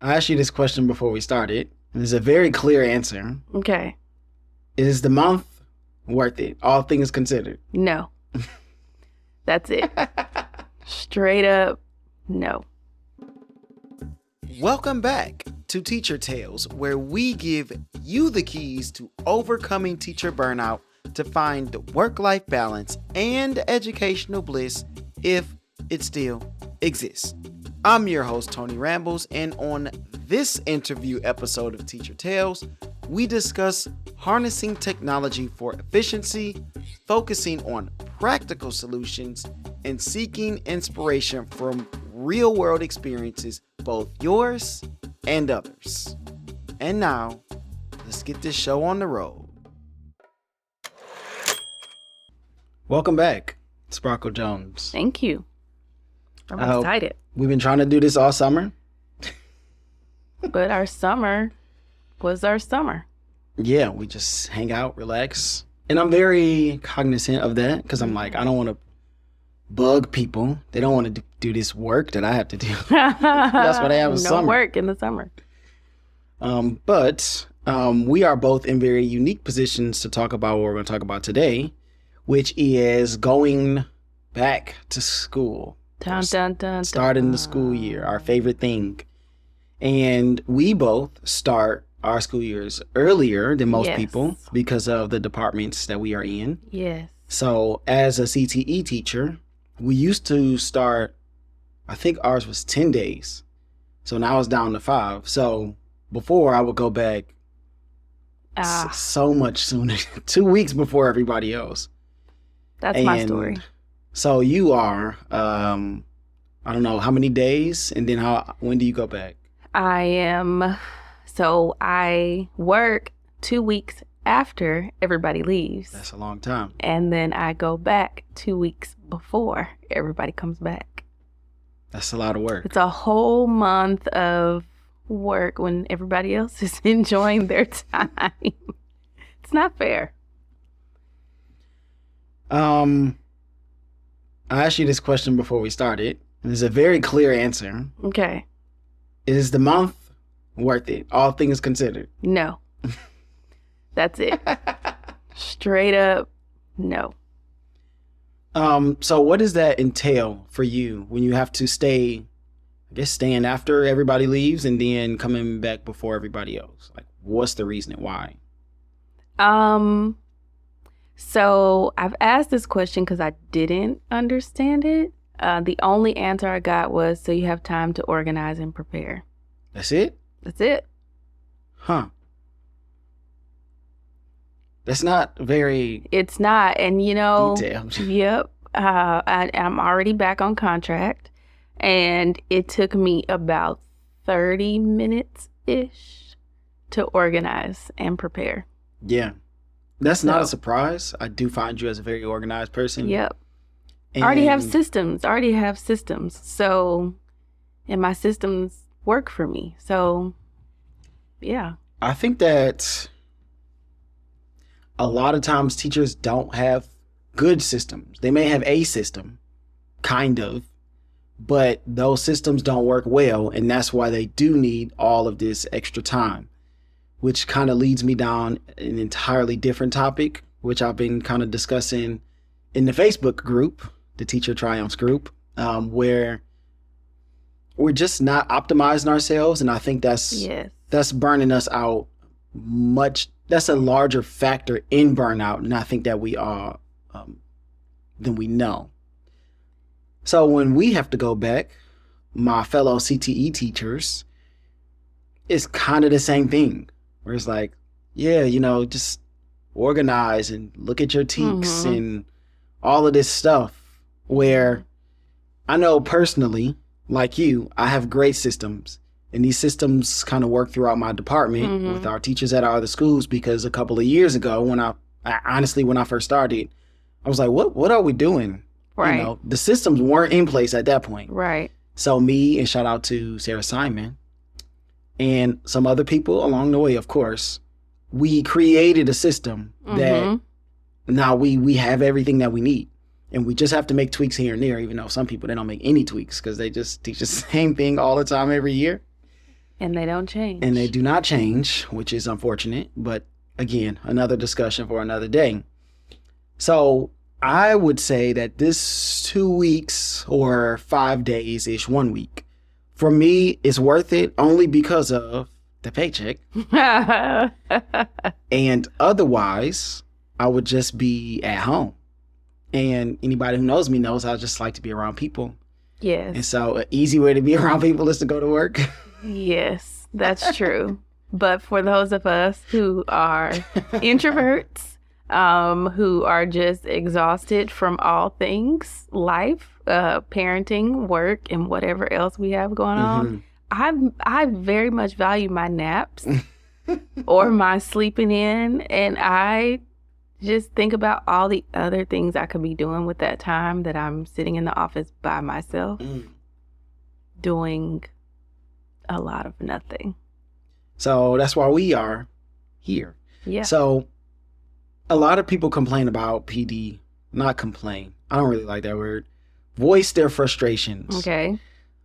I asked you this question before we started. There's a very clear answer. Okay. Is the month worth it? All things considered. No. That's it. Straight up, no. Welcome back to Teacher Tales, where we give you the keys to overcoming teacher burnout to find work-life balance and educational bliss if it still exists. I'm your host, Tony Rambles, and on this interview episode of Teacher Tales, we discuss harnessing technology for efficiency, focusing on practical solutions, and seeking inspiration from real-world experiences, both yours and others. And now, let's get this show on the road. Welcome back, Sparkle Jones. Thank you. I'm excited. We've been trying to do this all summer. But our summer was our summer. Yeah, we just hang out, relax. And I'm very cognizant of that because I'm like, I don't want to bug people. They don't want to do this work that I have to do. That's what I have in summer. No work in the summer. But we are both in very unique positions to talk about what we're going to talk about today, which is going back to school. Dun, dun, dun, starting the school year, our favorite thing. And we both start our school years earlier than most people because of the departments that we are in. Yes. So as a CTE teacher, we used to start, I think ours was 10 days. So now it's down to 5. So before I would go back so much sooner, 2 weeks before everybody else. That's my story. So you are, I don't know, how many days? And then when do you go back? I work 2 weeks after everybody leaves. That's a long time. And then I go back 2 weeks before everybody comes back. That's a lot of work. It's a whole month of work when everybody else is enjoying their time. It's not fair. I asked you this question before we started. There's a very clear answer. Okay. Is the month worth it? All things considered. No. That's it. Straight up, no. So what does that entail for you when you have to staying after everybody leaves and then coming back before everybody else? Like, what's the reason why? So I've asked this question because I didn't understand it. The only answer I got was, so you have time to organize and prepare. That's it? That's it. Huh. That's not very... It's not. And, detailed. Yep. I'm already back on contract. And it took me about 30 minutes-ish to organize and prepare. Yeah. That's not a surprise. I do find you as a very organized person. Yep. I already have systems. So, and my systems work for me. So, yeah. I think that a lot of times teachers don't have good systems. They may have a system, kind of, but those systems don't work well. And that's why they do need all of this extra time, which kind of leads me down an entirely different topic, which I've been kind of discussing in the Facebook group, the Teacher Triumphs group, where we're just not optimizing ourselves. And I think that's burning us out much. That's a larger factor in burnout. And I think that we are than we know. So when we have to go back, my fellow CTE teachers, it's kind of the same thing. Where it's like, just organize and look at your teaks and all of this stuff. Where I know personally, like you, I have great systems. And these systems kind of work throughout my department with our teachers at our other schools. Because a couple of years ago, when I first started, I was like, what are we doing? Right. The systems weren't in place at that point. Right. So me, and shout out to Sarah Simon, and some other people along the way, of course, we created a system that now we have everything that we need. And we just have to make tweaks here and there, even though some people, they don't make any tweaks because they just teach the same thing all the time every year. And they don't change. And they do not change, which is unfortunate. But again, another discussion for another day. So I would say that this 2 weeks or 5 days-ish, 1 week, for me, is worth it only because of the paycheck. And otherwise, I would just be at home. And anybody who knows me knows I just like to be around people. Yes. And so an easy way to be around people is to go to work. Yes, that's true. But for those of us who are introverts, who are just exhausted from all things life, parenting, work, and whatever else we have going on, I very much value my naps or my sleeping in, and I just think about all the other things I could be doing with that time that I'm sitting in the office by myself, doing a lot of nothing. So that's why we are here. Yeah. So a lot of people complain about PD, not complain. I don't really like that word. Voice their frustrations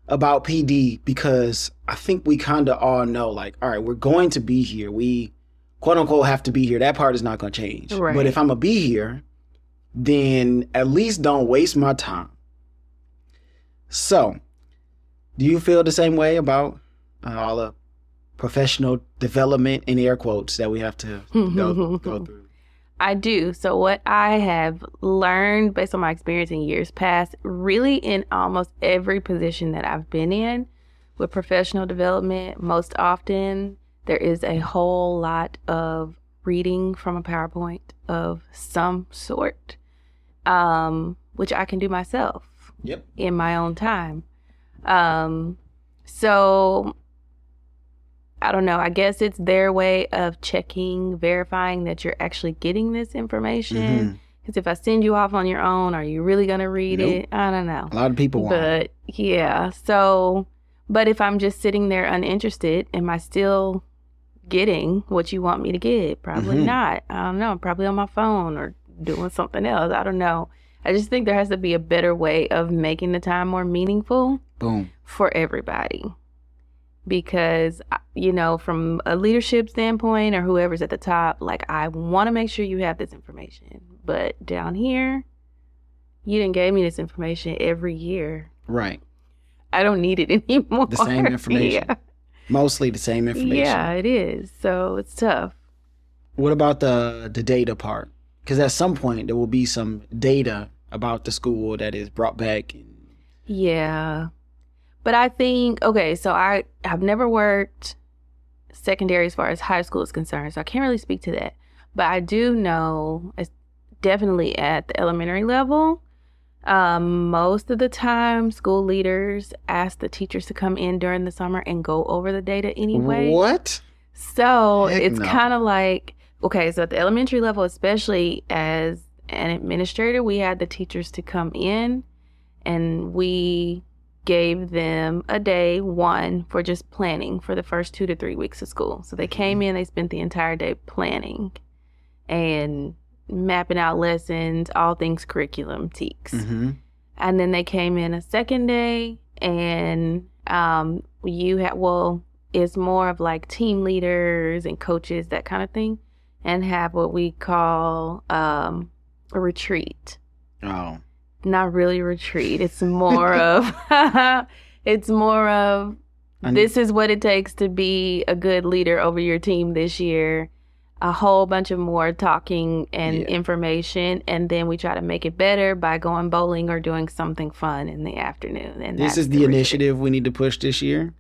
about PD, because I think we kind of all know, like, all right, we're going to be here. We quote unquote have to be here. That part is not going to change. Right. But if I'm going to be here, then at least don't waste my time. So do you feel the same way about all the professional development, in air quotes, that we have to go through? I do. So what I have learned based on my experience in years past, really in almost every position that I've been in with professional development, most often there is a whole lot of reading from a PowerPoint of some sort, which I can do myself in my own time. So I don't know. I guess it's their way of checking, verifying that you're actually getting this information. Because if I send you off on your own, are you really going to read it? I don't know. A lot of people won't. But yeah. So, but if I'm just sitting there uninterested, am I still getting what you want me to get? Probably not. I don't know. I'm probably on my phone or doing something else. I don't know. I just think there has to be a better way of making the time more meaningful for everybody. Because, you know, from a leadership standpoint or whoever's at the top, like, I want to make sure you have this information. But down here, you didn't give me this information every year. Right. I don't need it anymore. The same information. Yeah. Mostly the same information. Yeah, it is. So it's tough. What about the data part? Because at some point there will be some data about the school that is brought back. Yeah. But I think, okay, so I have never worked secondary as far as high school is concerned, so I can't really speak to that. But I do know, it's definitely at the elementary level, most of the time school leaders ask the teachers to come in during the summer and go over the data anyway. What? So it's kind of like, okay, so at the elementary level, especially as an administrator, we had the teachers to come in and we gave them a day one for just planning for the first 2 to 3 weeks of school. So they came in, they spent the entire day planning and mapping out lessons, all things curriculum, TEKS. And then they came in a second day and it's more of like team leaders and coaches, that kind of thing, and have what we call a retreat. Oh. Not really a retreat. It's more of this is what it takes to be a good leader over your team this year. A whole bunch of more talking and information, and then we try to make it better by going bowling or doing something fun in the afternoon. And this is the initiative we need to push this year?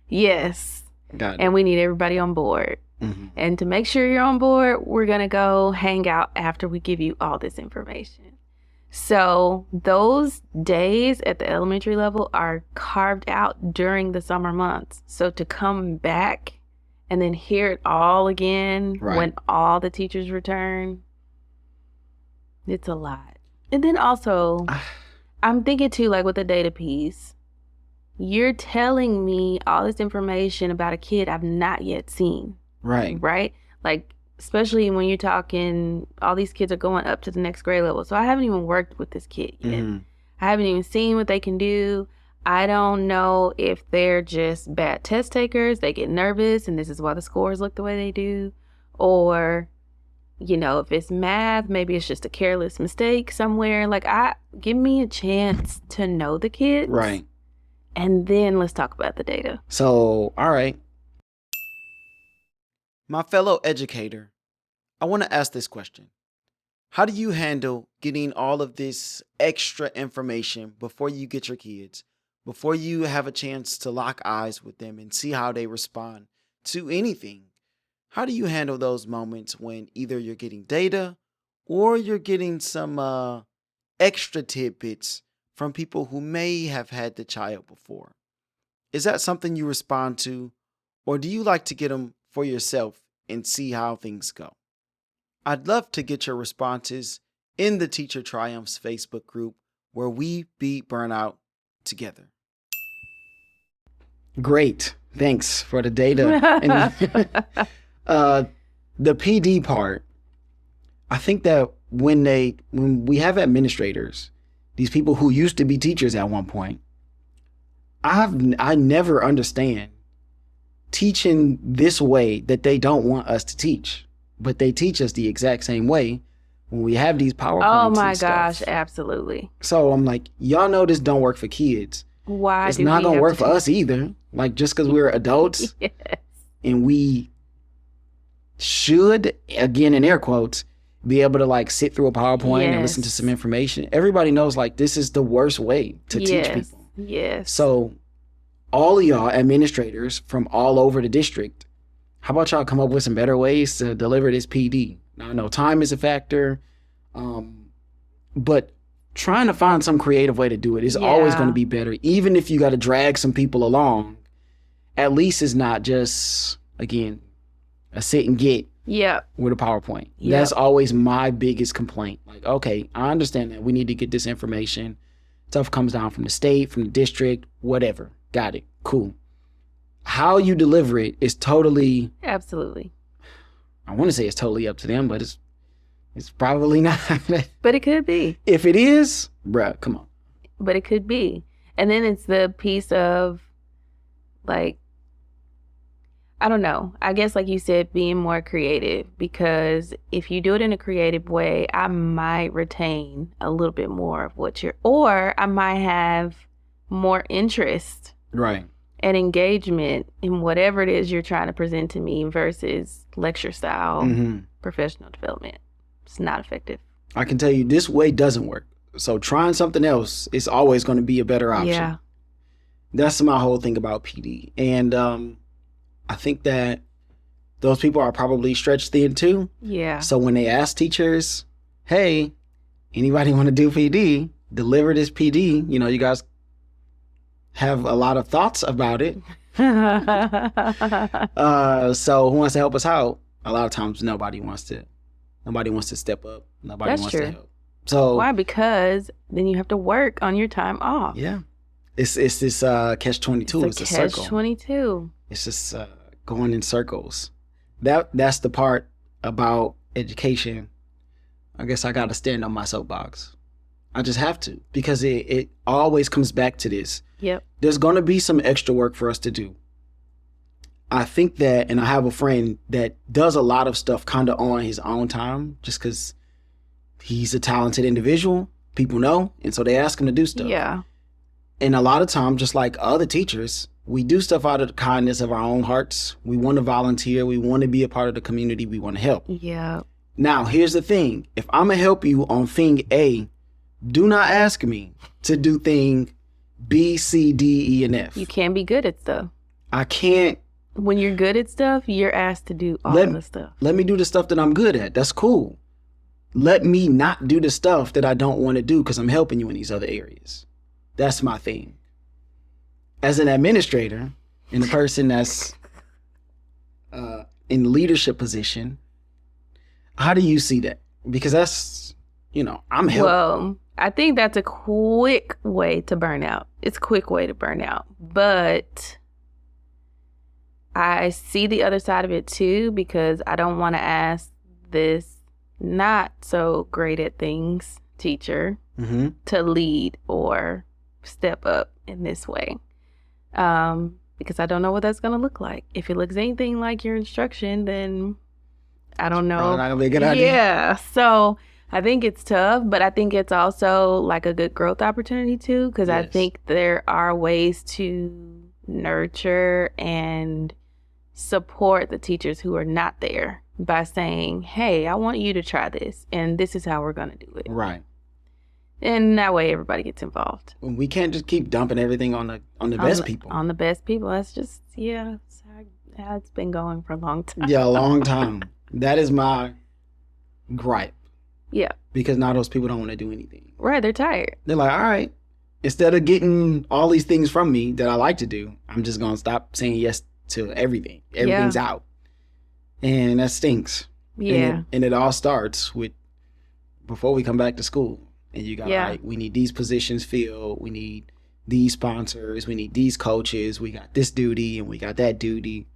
Yes. Got it. And we need everybody on board. And to make sure you're on board, we're going to go hang out after we give you all this information. So those days at the elementary level are carved out during the summer months. So to come back and then hear it all again when all the teachers return, it's a lot. And then also, I'm thinking too, like with the data piece, you're telling me all this information about a kid I've not yet seen. Right? Like, especially when you're talking, all these kids are going up to the next grade level. So I haven't even worked with this kid yet. I haven't even seen what they can do. I don't know if they're just bad test takers, they get nervous, and this is why the scores look the way they do. Or, if it's math, maybe it's just a careless mistake somewhere. Like, give me a chance to know the kids. Right. And then let's talk about the data. So, all right. My fellow educator, I want to ask this question. How do you handle getting all of this extra information before you get your kids, before you have a chance to lock eyes with them and see how they respond to anything? How do you handle those moments when either you're getting data or you're getting some extra tidbits from people who may have had the child before? Is that something you respond to, or do you like to get them for yourself and see how things go? I'd love to get your responses in the Teacher Triumphs Facebook group where we beat burnout together. Great. Thanks for the data. And the PD part, I think that when we have administrators, these people who used to be teachers at one point, I never understand teaching this way that they don't want us to teach, but they teach us the exact same way when we have these PowerPoints. Oh my and gosh, stuff. Absolutely. So I'm like, y'all know this don't work for kids. Why? It's not gonna work for us either. Like, just because we're adults Yes. and we should, again in air quotes, be able to like sit through a PowerPoint and listen to some information. Everybody knows like this is the worst way to teach people. Yes. So all of y'all administrators from all over the district, how about y'all come up with some better ways to deliver this PD? Now, I know time is a factor, but trying to find some creative way to do it is always going to be better. Even if you got to drag some people along, at least it's not just, again, a sit and get with a PowerPoint. That's always my biggest complaint. Like, okay, I understand that we need to get this information. Stuff comes down from the state, from the district, whatever. Got it. Cool. How you deliver it is totally... Absolutely. I want to say it's totally up to them, but it's probably not. But it could be. If it is, bruh, come on. But it could be. And then it's the piece of, like, I don't know. I guess, like you said, being more creative. Because if you do it in a creative way, I might retain a little bit more of or I might have more interest. Right. And engagement in whatever it is you're trying to present to me versus lecture style professional development. It's not effective. I can tell you this way doesn't work. So trying something else is always going to be a better option. Yeah. That's my whole thing about PD. And I think that those people are probably stretched thin too. Yeah. So when they ask teachers, hey, anybody want to do PD? Deliver this PD. You guys have a lot of thoughts about it. So who wants to help us out? A lot of times nobody wants to step up. Nobody wants to help. So why? Because then you have to work on your time off. Yeah. It's this catch-22. It's a circle. Catch-22. It's just going in circles. That's the part about education. I guess I gotta stand on my soapbox. I just have to, because it always comes back to this. Yep. There's going to be some extra work for us to do. I think that, and I have a friend that does a lot of stuff kind of on his own time, just because he's a talented individual, people know, and so they ask him to do stuff. Yeah. And a lot of times, just like other teachers, we do stuff out of the kindness of our own hearts. We want to volunteer. We want to be a part of the community. We want to help. Yeah. Now, here's the thing. If I'm going to help you on thing A, do not ask me to do thing B, C, D, E, and F. You can't be good at stuff. I can't. When you're good at stuff, you're asked to do all the stuff. Let me do the stuff that I'm good at. That's cool. Let me not do the stuff that I don't want to do because I'm helping you in these other areas. That's my thing. As an administrator and a person that's in leadership position, how do you see that? Because that's, I'm helping. Well, I think that's a quick way to burn out. It's a quick way to burn out. But I see the other side of it too, because I don't want to ask this not so great at things teacher to lead or step up in this way. Because I don't know what that's going to look like. If it looks anything like your instruction, then I don't know. Probably not gonna be a good idea. Yeah. So I think it's tough, but I think it's also like a good growth opportunity too, because I think there are ways to nurture and support the teachers who are not there by saying, hey, I want you to try this, and this is how we're going to do it. Right. And that way everybody gets involved. We can't just keep dumping everything on the best people. On the best people. That's just, it's how it's been going for a long time. Yeah, a long time. That is my gripe. Yeah. Because now those people don't want to do anything. Right, they're tired. They're like, all right, instead of getting all these things from me that I like to do, I'm just going to stop saying yes to everything. Everything's out. And that stinks. Yeah. And it all starts with before we come back to school. And you got like, we need these positions filled. We need these sponsors. We need these coaches. We got this duty and we got that duty.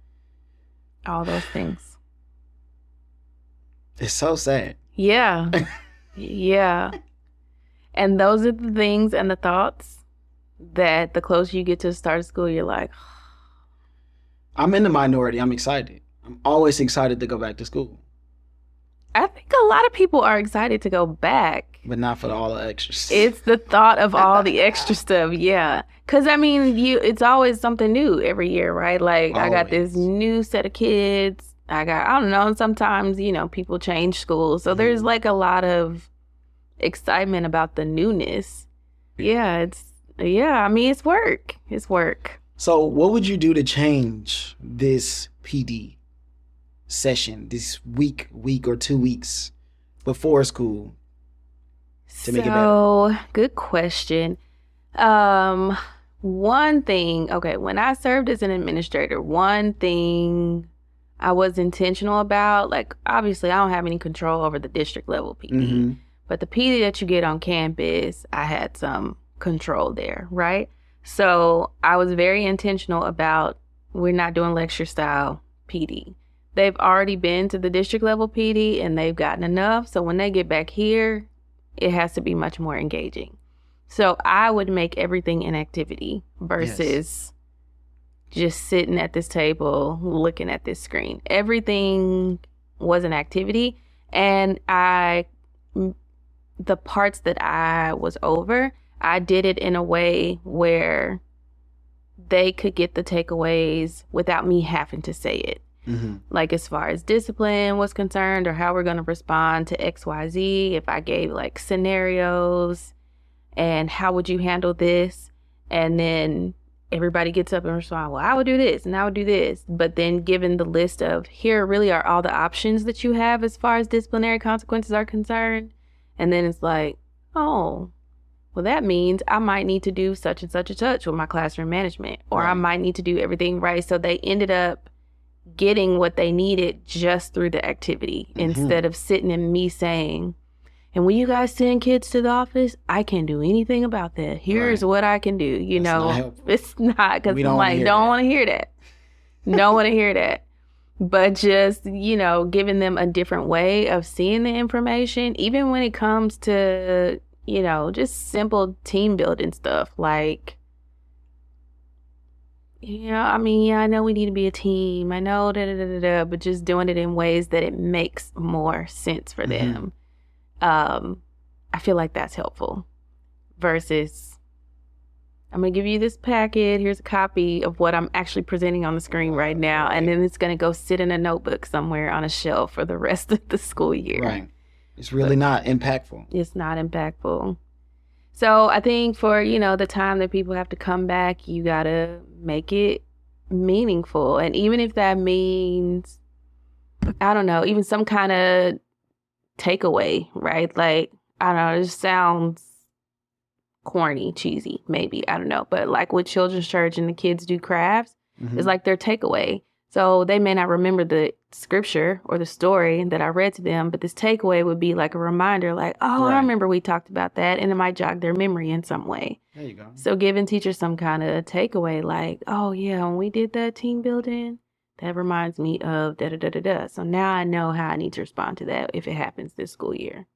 All those things. It's so sad. Yeah. Yeah. And those are the things and the thoughts that the closer you get to the start of school, you're like, I'm in the minority. I'm excited. I'm always excited to go back to school. I think a lot of people are excited to go back. But not for all the extras. It's the thought of all the extra stuff, yeah. Because, I mean, it's always something new every year, right? Like, always. I got this new set of kids. I don't know, sometimes, people change schools. So there's, like, a lot of excitement about the newness. Yeah, it's work. It's work. So what would you do to change this PD session, this week or 2 weeks before school to make it better? So, good question. One thing, when I served as an administrator, one thing I was intentional about, like, obviously I don't have any control over the district level PD, but the PD that you get on campus, I had some control there, right? So I was very intentional about, we're not doing lecture style PD. They've already been to the district level PD and they've gotten enough. So when they get back here, it has to be much more engaging. So I would make everything an activity versus just sitting at this table, looking at this screen. Everything was an activity. And the parts that I was over, I did it in a way where they could get the takeaways without me having to say it. Like as far as discipline was concerned or how we're going to respond to XYZ, if I gave like scenarios and how would you handle this? And then everybody gets up and responds, well, I would do this and I would do this. But then given the list of here really are all the options that you have as far as disciplinary consequences are concerned. And then it's like, oh, well, that means I might need to do such and such and such with my classroom management, or I might need to do everything right. So they ended up getting what they needed just through the activity instead of sitting and me saying, and when you guys send kids to the office, I can't do anything about that. Here's what I can do. It's not, because I'm like, don't want to hear that. Don't want to hear that. But just, giving them a different way of seeing the information, even when it comes to, just simple team building stuff like, I know we need to be a team. I know, but just doing it in ways that it makes more sense for them. I feel like that's helpful versus I'm going to give you this packet. Here's a copy of what I'm actually presenting on the screen right now. And then it's going to go sit in a notebook somewhere on a shelf for the rest of the school year. Right. It's really not impactful. It's not impactful. So I think for, the time that people have to come back, you got to make it meaningful. And even if that means, I don't know, even some kind of takeaway, right? Like, I don't know, it just sounds corny, cheesy, maybe. I don't know. But like with children's church and the kids do crafts, it's like their takeaway. So they may not remember the scripture or the story that I read to them, but this takeaway would be like a reminder, like, oh, I remember we talked about that, and it might jog their memory in some way. There you go. So giving teachers some kind of takeaway, like, oh, yeah, when we did that team building, that reminds me of da-da-da-da-da. So now I know how I need to respond to that if it happens this school year.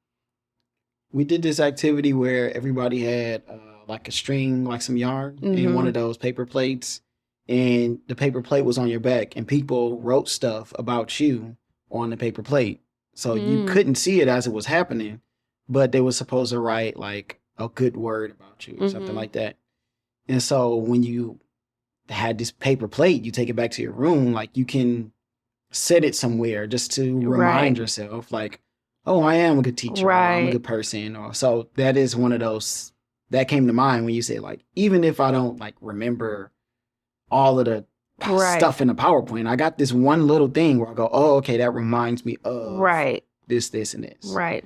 We did this activity where everybody had like a string, like some yarn, and one of those paper plates. And the paper plate was on your back, and people wrote stuff about you on the paper plate. So you couldn't see it as it was happening, but they were supposed to write like a good word about you or something like that. And so when you had this paper plate, you take it back to your room, like you can set it somewhere just to remind yourself, like, oh, I am a good teacher, or I'm a good person. Or so that is one of those that came to mind when you say, like, even if I don't like remember all of the stuff in the PowerPoint, I got this one little thing where I go, oh, okay, that reminds me of this, and this. Right.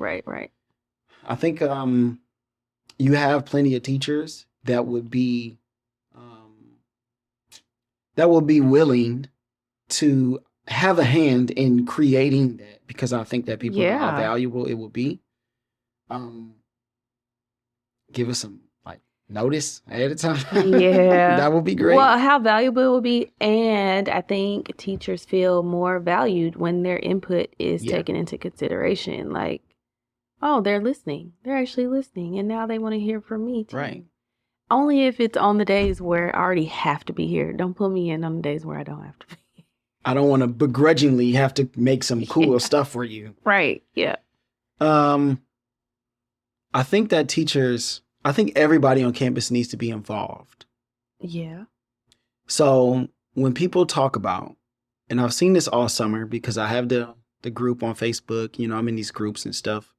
I think you have plenty of teachers that would be willing to have a hand in creating that, because I think that people know how valuable it will be. Give us some like notice ahead of time. Yeah. That would be great. Well, how valuable it will be. And I think teachers feel more valued when their input is taken into consideration. Like, oh, they're listening. They're actually listening. And now they want to hear from me too. Right. Only if it's on the days where I already have to be here. Don't put me in on the days where I don't have to be. I don't want to begrudgingly have to make some cool stuff for you. Right. Yeah. I think everybody on campus needs to be involved. Yeah. So when people talk about, and I've seen this all summer because I have the group on Facebook, I'm in these groups and stuff.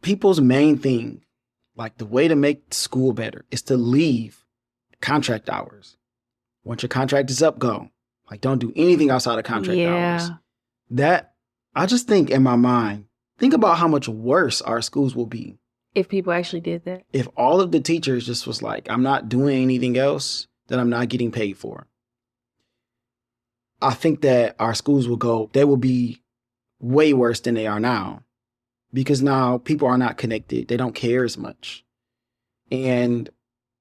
People's main thing, like the way to make school better, is to leave contract hours. Once your contract is up, go. Like, don't do anything outside of contract hours. That, I just think in my mind, think about how much worse our schools will be. If people actually did that. If all of the teachers just was like, I'm not doing anything else that I'm not getting paid for. I think that our schools they will be way worse than they are now. Because now people are not connected. They don't care as much. And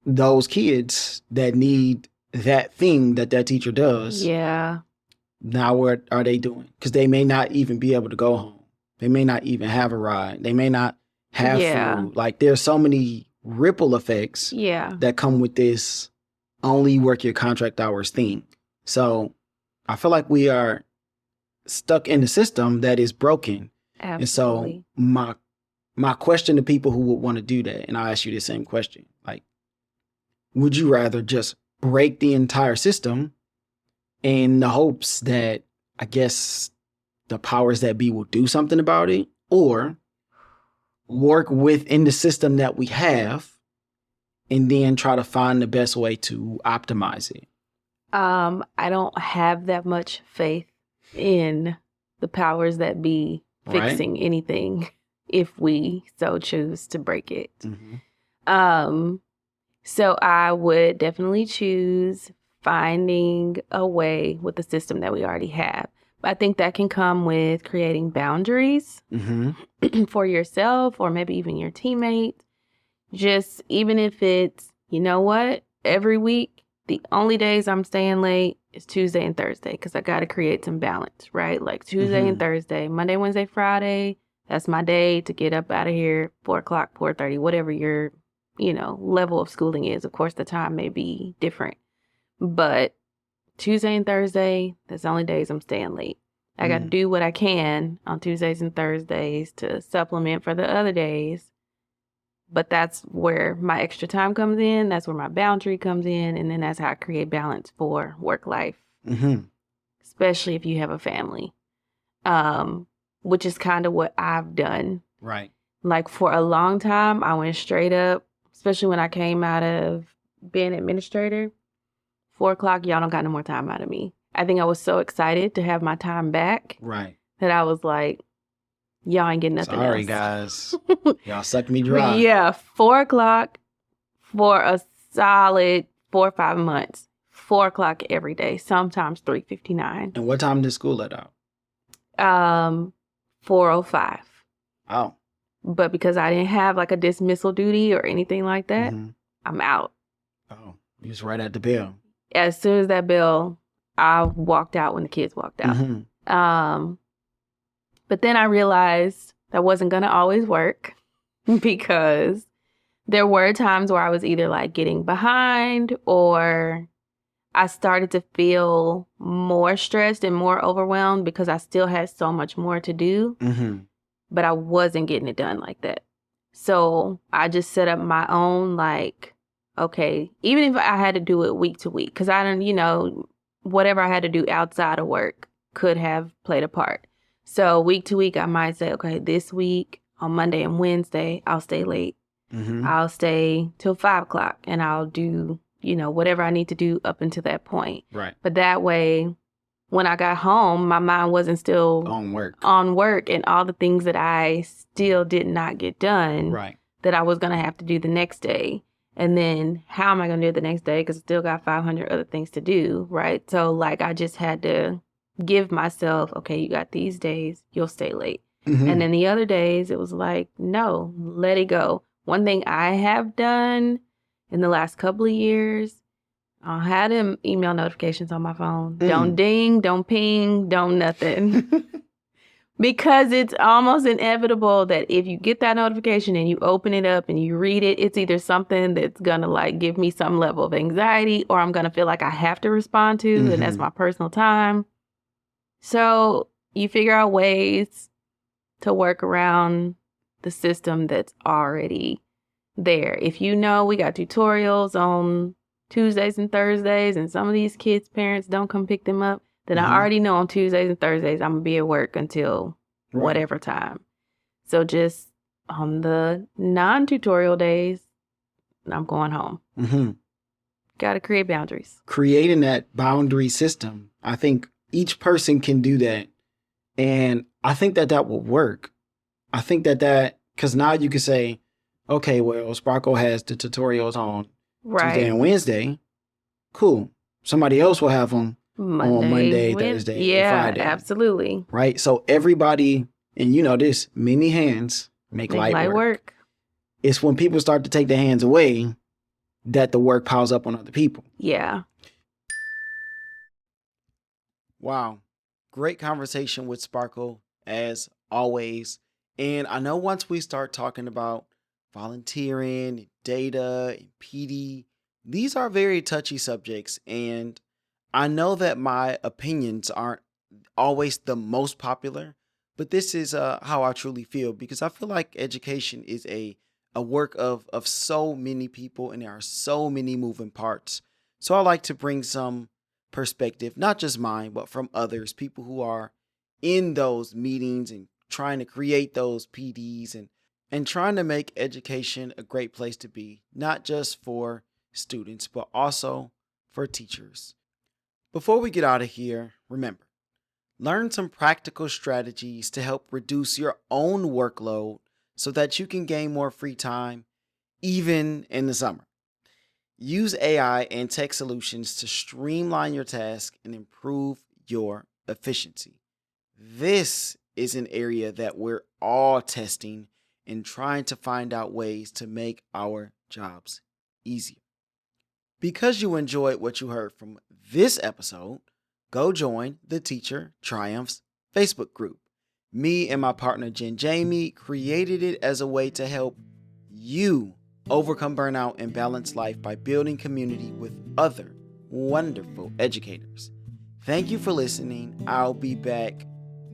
those kids that need that thing that teacher does. Yeah. Now what are they doing? Because they may not even be able to go home. They may not even have a ride. They may not have food. Like, there's so many ripple effects that come with this only work your contract hours thing. So I feel like we are stuck in the system that is broken. Absolutely. And so my question to people who would want to do that, and I'll ask you the same question, like, would you rather just break the entire system in the hopes that, I guess, the powers that be will do something about it, or work within the system that we have and then try to find the best way to optimize it? I don't have that much faith in the powers that be fixing anything if we so choose to break it. So I would definitely choose finding a way with the system that we already have. But I think that can come with creating boundaries for yourself or maybe even your teammates. Just even if it's, you know what, every week, the only days I'm staying late is Tuesday and Thursday because I got to create some balance, right? Like Tuesday and Thursday, Monday, Wednesday, Friday, that's my day to get up out of here, 4 o'clock, 4:30, whatever your, level of schooling is. Of course, the time may be different, but Tuesday and Thursday, that's the only days I'm staying late. I got to do what I can on Tuesdays and Thursdays to supplement for the other days. But that's where my extra time comes in. That's where my boundary comes in. And then that's how I create balance for work life, especially if you have a family, which is kind of what I've done. Right. Like for a long time, I went straight up, especially when I came out of being administrator. 4 o'clock, y'all don't got no more time out of me. I think I was so excited to have my time back. Right. That I was like, y'all ain't getting nothing Sorry, else. guys. Y'all sucked me dry. Yeah, 4 o'clock for a solid 4 or 5 months. 4 o'clock every day, sometimes 3:59. And what time did school let out? 4:05. Oh. But because I didn't have like a dismissal duty or anything like that, I'm out. Oh, you was right at the bell. As soon as that bell, I walked out when the kids walked out. But then I realized That wasn't going to always work because there were times where I was either like getting behind or I started to feel more stressed and more overwhelmed because I still had so much more to do, but I wasn't getting it done like that. So I just set up my own, like, okay, even if I had to do it week to week, because I don't, whatever I had to do outside of work could have played a part. So week to week, I might say, okay, this week on Monday and Wednesday, I'll stay late. I'll stay till 5 o'clock and I'll do, whatever I need to do up until that point. Right. But that way, when I got home, my mind wasn't still on work and all the things that I still did not get done right. that I was going to have to do the next day. And then how am I going to do it the next day? Because I still got 500 other things to do, right? So like I just had to give myself, okay, you got these days, you'll stay late. And then the other days, it was like, no, let it go. One thing I have done in the last couple of years, I had them email notifications on my phone. Don't ding, don't ping, don't nothing. Because it's almost inevitable that if you get that notification and you open it up and you read it, it's either something that's going to like give me some level of anxiety or I'm going to feel like I have to respond to, and that's my personal time. So you figure out ways to work around the system that's already there. If we got tutorials on Tuesdays and Thursdays and some of these kids' parents don't come pick them up, then I already know on Tuesdays and Thursdays I'm going to be at work until whatever time. So just on the non-tutorial days, I'm going home. Got to create boundaries. Creating that boundary system, I think each person can do that. And I think that will work. I think that because now you can say, okay, well, Sparkle has the tutorials on Tuesday and Wednesday. Cool. Somebody else will have them on Monday, Thursday, and Friday. Yeah, absolutely. Right? So everybody, and this, many hands make light work. It's when people start to take their hands away that the work piles up on other people. Yeah. Wow. Great conversation with Sparkle, as always. And I know once we start talking about volunteering, data, and PD, these are very touchy subjects. And I know that my opinions aren't always the most popular, but this is how I truly feel, because I feel like education is a work of so many people, and there are so many moving parts. So I like to bring some perspective, not just mine, but from others, people who are in those meetings and trying to create those PDs and trying to make education a great place to be, not just for students, but also for teachers. Before we get out of here, remember, learn some practical strategies to help reduce your own workload so that you can gain more free time, even in the summer. Use AI and tech solutions to streamline your tasks and improve your efficiency. This is an area that we're all testing and trying to find out ways to make our jobs easier. Because you enjoyed what you heard from this episode, go join the Teacher Triumphs Facebook group. Me and my partner Jen Jamie created it as a way to help you overcome burnout and balance life by building community with other wonderful educators. Thank you for listening. I'll be back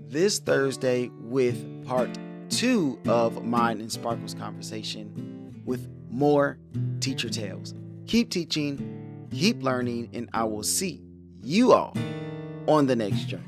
this Thursday with part 2 of mine and Sparkle's conversation with more teacher tales. Keep teaching, keep learning, and I will see you all on the next journey.